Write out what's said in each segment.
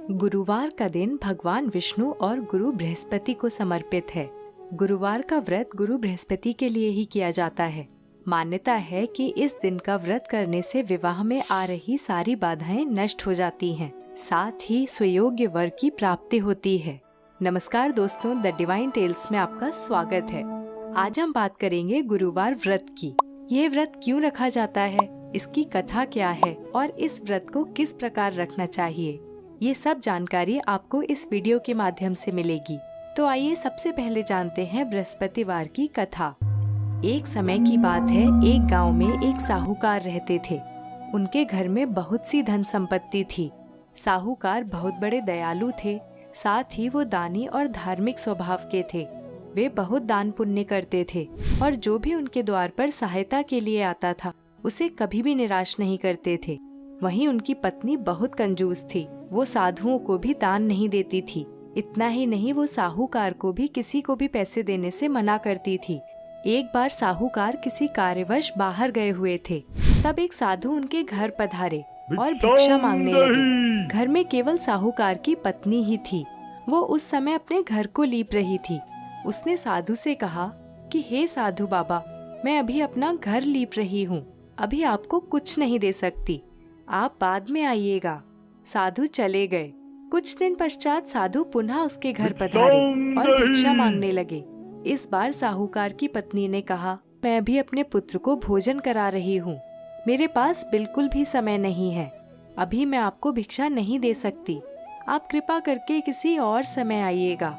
गुरुवार का दिन भगवान विष्णु और गुरु बृहस्पति को समर्पित है। गुरुवार का व्रत गुरु बृहस्पति के लिए ही किया जाता है। मान्यता है कि इस दिन का व्रत करने से विवाह में आ रही सारी बाधाएं नष्ट हो जाती हैं, साथ ही सुयोग्य वर की प्राप्ति होती है। नमस्कार दोस्तों, द डिवाइन टेल्स में आपका स्वागत है। आज हम बात करेंगे गुरुवार व्रत की। यह व्रत क्यों रखा जाता है, इसकी कथा क्या है और इस व्रत को किस प्रकार रखना चाहिए, ये सब जानकारी आपको इस वीडियो के माध्यम से मिलेगी। तो आइए सबसे पहले जानते हैं बृहस्पतिवार की कथा। एक समय की बात है, एक गांव में एक साहूकार रहते थे। उनके घर में बहुत सी धन संपत्ति थी। साहूकार बहुत बड़े दयालु थे, साथ ही वो दानी और धार्मिक स्वभाव के थे। वे बहुत दान पुण्य करते थे और जो भी उनके द्वार पर सहायता के लिए आता था उसे कभी भी निराश नहीं करते थे। वहीं उनकी पत्नी बहुत कंजूस थी। वो साधुओं को भी दान नहीं देती थी। इतना ही नहीं, वो साहूकार को भी किसी को भी पैसे देने से मना करती थी। एक बार साहूकार किसी कार्यवश बाहर गए हुए थे। तब एक साधु उनके घर पधारे और भिक्षा मांगने लगे। घर में केवल साहूकार की पत्नी ही थी। वो उस समय अपने घर को लीप रही थी। उसने साधु से कहा कि हे साधु बाबा, मैं अभी अपना घर लीप रही हूँ, अभी आपको कुछ नहीं दे सकती, आप बाद में आइएगा। साधु चले गए। कुछ दिन पश्चात साधु पुनः उसके घर पधारे और भिक्षा मांगने लगे। इस बार साहूकार की पत्नी ने कहा, मैं अभी अपने पुत्र को भोजन करा रही हूँ, मेरे पास बिल्कुल भी समय नहीं है, अभी मैं आपको भिक्षा नहीं दे सकती, आप कृपा करके किसी और समय आइएगा।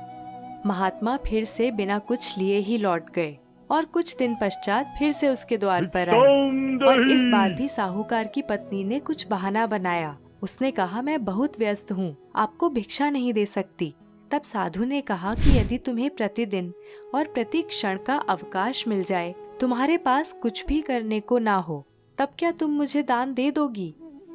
महात्मा फिर से बिना कुछ लिए ही लौट गए और कुछ दिन पश्चात फिर से उसके द्वार पर आए और इस बार भी साहूकार की पत्नी ने कुछ बहाना बनाया। उसने कहा, मैं बहुत व्यस्त हूँ, आपको भिक्षा नहीं दे सकती। तब साधु ने कहा कि यदि तुम्हें प्रतिदिन और प्रति क्षण का अवकाश मिल जाए, तुम्हारे पास कुछ भी करने को ना हो, तब क्या तुम मुझे दान दे दोगी?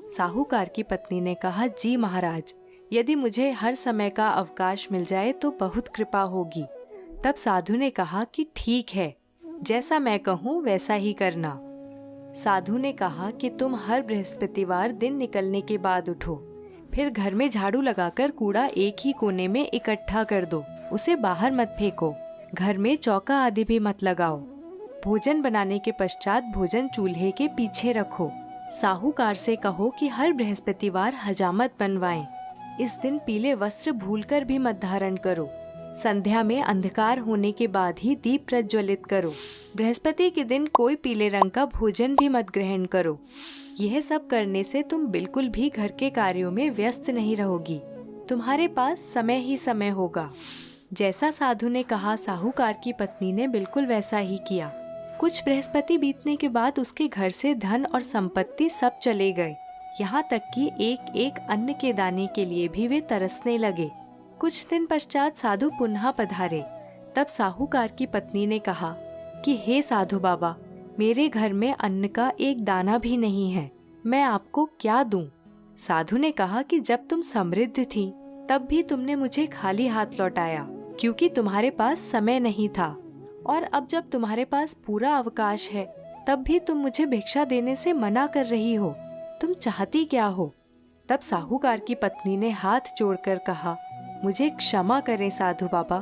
साहूकार की पत्नी ने कहा, जी महाराज, यदि मुझे हर समय का अवकाश मिल जाए तो बहुत कृपा होगी। तब साधु ने कहा कि ठीक है, जैसा मैं कहूँ वैसा ही करना। साधु ने कहा कि तुम हर बृहस्पतिवार दिन निकलने के बाद उठो, फिर घर में झाड़ू लगाकर कूड़ा एक ही कोने में इकट्ठा कर दो, उसे बाहर मत फेंको, घर में चौका आदि भी मत लगाओ। भोजन बनाने के पश्चात भोजन चूल्हे के पीछे रखो। साहूकार से कहो कि हर बृहस्पतिवार हजामत बनवाएं। इस दिन पीले वस्त्र भूलकर भी मत धारण करो। संध्या में अंधकार होने के बाद ही दीप प्रज्वलित करो। बृहस्पति के दिन कोई पीले रंग का भोजन भी मत ग्रहण करो। यह सब करने से तुम बिल्कुल भी घर के कार्यों में व्यस्त नहीं रहोगी, तुम्हारे पास समय ही समय होगा। जैसा साधु ने कहा, साहूकार की पत्नी ने बिल्कुल वैसा ही किया। कुछ बृहस्पति बीतने के बाद उसके घर से धन और संपत्ति सब चले गए। यहाँ तक कि एक एक अन्न के दाने के लिए भी वे तरसने लगे। कुछ दिन पश्चात साधु पुनः पधारे। तब साहूकार की पत्नी ने कहा कि हे साधु बाबा, मेरे घर में अन्न का एक दाना भी नहीं है, मैं आपको क्या दूं? साधु ने कहा कि जब तुम समृद्ध थी तब भी तुमने मुझे खाली हाथ लौटाया, क्योंकि तुम्हारे पास समय नहीं था, और अब जब तुम्हारे पास पूरा अवकाश है तब भी तुम मुझे भिक्षा देने से मना कर रही हो, तुम चाहती क्या हो? तब साहूकार की पत्नी ने हाथ जोड़कर कहा, मुझे क्षमा करें साधु बाबा,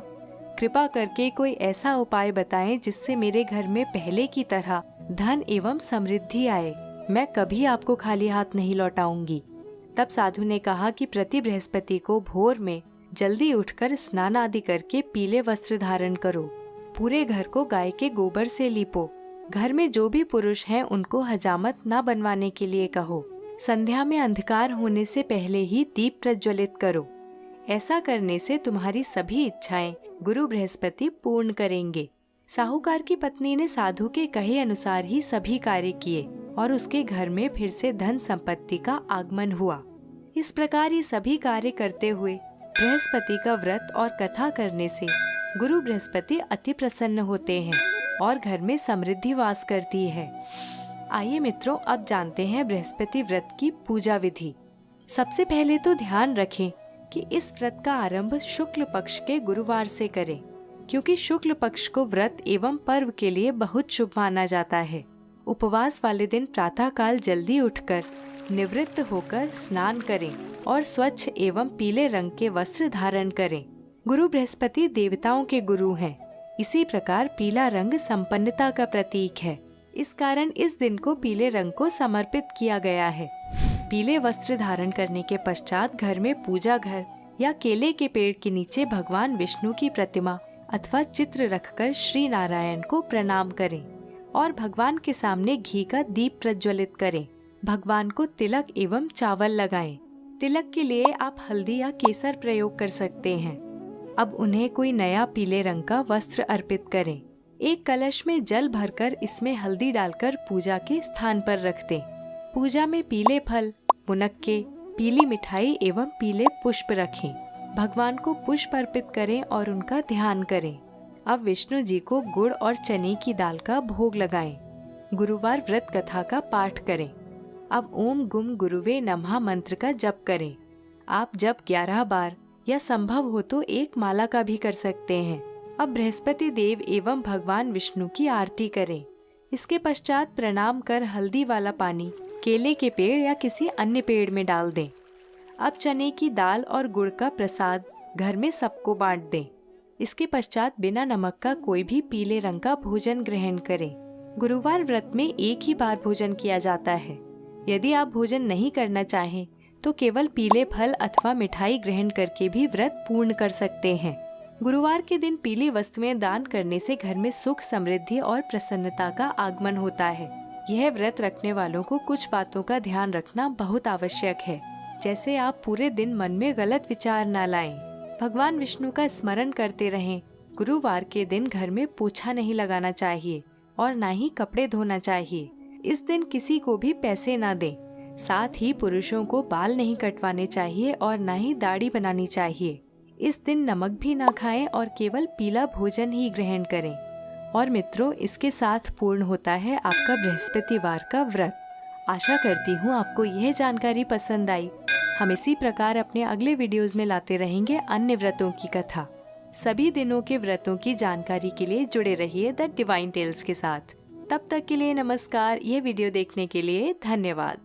कृपा करके कोई ऐसा उपाय बताएं जिससे मेरे घर में पहले की तरह धन एवं समृद्धि आए, मैं कभी आपको खाली हाथ नहीं लौटाऊंगी। तब साधु ने कहा कि प्रति बृहस्पति को भोर में जल्दी उठकर स्नान आदि करके पीले वस्त्र धारण करो, पूरे घर को गाय के गोबर से लीपो, घर में जो भी पुरुष हैं उनको हजामत न बनवाने के लिए कहो, संध्या में अंधकार होने से पहले ही दीप प्रज्वलित करो। ऐसा करने से तुम्हारी सभी इच्छाएं गुरु बृहस्पति पूर्ण करेंगे। साहूकार की पत्नी ने साधु के कहे अनुसार ही सभी कार्य किए और उसके घर में फिर से धन संपत्ति का आगमन हुआ। इस प्रकार ये सभी कार्य करते हुए बृहस्पति का व्रत और कथा करने से गुरु बृहस्पति अति प्रसन्न होते हैं और घर में समृद्धि वास करती है। आइए मित्रों, अब जानते हैं बृहस्पति व्रत की पूजा विधि। सबसे पहले तो ध्यान रखें कि इस व्रत का आरंभ शुक्ल पक्ष के गुरुवार से करें, क्योंकि शुक्ल पक्ष को व्रत एवं पर्व के लिए बहुत शुभ माना जाता है। उपवास वाले दिन प्रातः काल जल्दी उठकर निवृत्त होकर स्नान करें और स्वच्छ एवं पीले रंग के वस्त्र धारण करें। गुरु बृहस्पति देवताओं के गुरु हैं। इसी प्रकार पीला रंग संपन्नता का प्रतीक है। इस कारण इस दिन को पीले रंग को समर्पित किया गया है। पीले वस्त्र धारण करने के पश्चात घर में पूजा घर या केले के पेड़ के नीचे भगवान विष्णु की प्रतिमा अथवा चित्र रखकर श्री नारायण को प्रणाम करें और भगवान के सामने घी का दीप प्रज्वलित करें। भगवान को तिलक एवं चावल लगाएं। तिलक के लिए आप हल्दी या केसर प्रयोग कर सकते हैं। अब उन्हें कोई नया पीले रंग का वस्त्र अर्पित करें। एक कलश में जल भरकर इसमें हल्दी डालकर पूजा के स्थान पर रख दें। पूजा में पीले फल, मुनक्के, पीली मिठाई एवं पीले पुष्प रखें। भगवान को पुष्प अर्पित करें और उनका ध्यान करें। अब विष्णु जी को गुड़ और चने की दाल का भोग लगाएं। गुरुवार व्रत कथा का पाठ करें। अब ओम गुम गुरुवे नमः मंत्र का जप करें। आप जप 11 बार या संभव हो तो एक माला का भी कर सकते हैं। अब बृहस्पति देव एवं भगवान विष्णु की आरती करें। इसके पश्चात प्रणाम कर हल्दी वाला पानी केले के पेड़ या किसी अन्य पेड़ में डाल दें। अब चने की दाल और गुड़ का प्रसाद घर में सबको बांट दें। इसके पश्चात बिना नमक का कोई भी पीले रंग का भोजन ग्रहण करें। गुरुवार व्रत में एक ही बार भोजन किया जाता है। यदि आप भोजन नहीं करना चाहें तो केवल पीले फल अथवा मिठाई ग्रहण करके भी व्रत पूर्ण कर सकते हैं। गुरुवार के दिन पीली वस्तुएं दान करने से घर में सुख, समृद्धि और प्रसन्नता का आगमन होता है। यह व्रत रखने वालों को कुछ बातों का ध्यान रखना बहुत आवश्यक है। जैसे आप पूरे दिन मन में गलत विचार न लाएं, भगवान विष्णु का स्मरण करते रहें। गुरुवार के दिन घर में पोछा नहीं लगाना चाहिए और न ही कपड़े धोना चाहिए। इस दिन किसी को भी पैसे न दें। साथ ही पुरुषों को बाल नहीं कटवाने चाहिए और न ही दाढ़ी बनानी चाहिए। इस दिन नमक भी ना खाएं और केवल पीला भोजन ही ग्रहण करें। और मित्रों, इसके साथ पूर्ण होता है आपका बृहस्पतिवार का व्रत। आशा करती हूँ आपको यह जानकारी पसंद आई। हम इसी प्रकार अपने अगले वीडियोस में लाते रहेंगे अन्य व्रतों की कथा। सभी दिनों के व्रतों की जानकारी के लिए जुड़े रहिए द डिवाइन टेल्स के साथ। तब तक के लिए नमस्कार। यह वीडियो देखने के लिए धन्यवाद।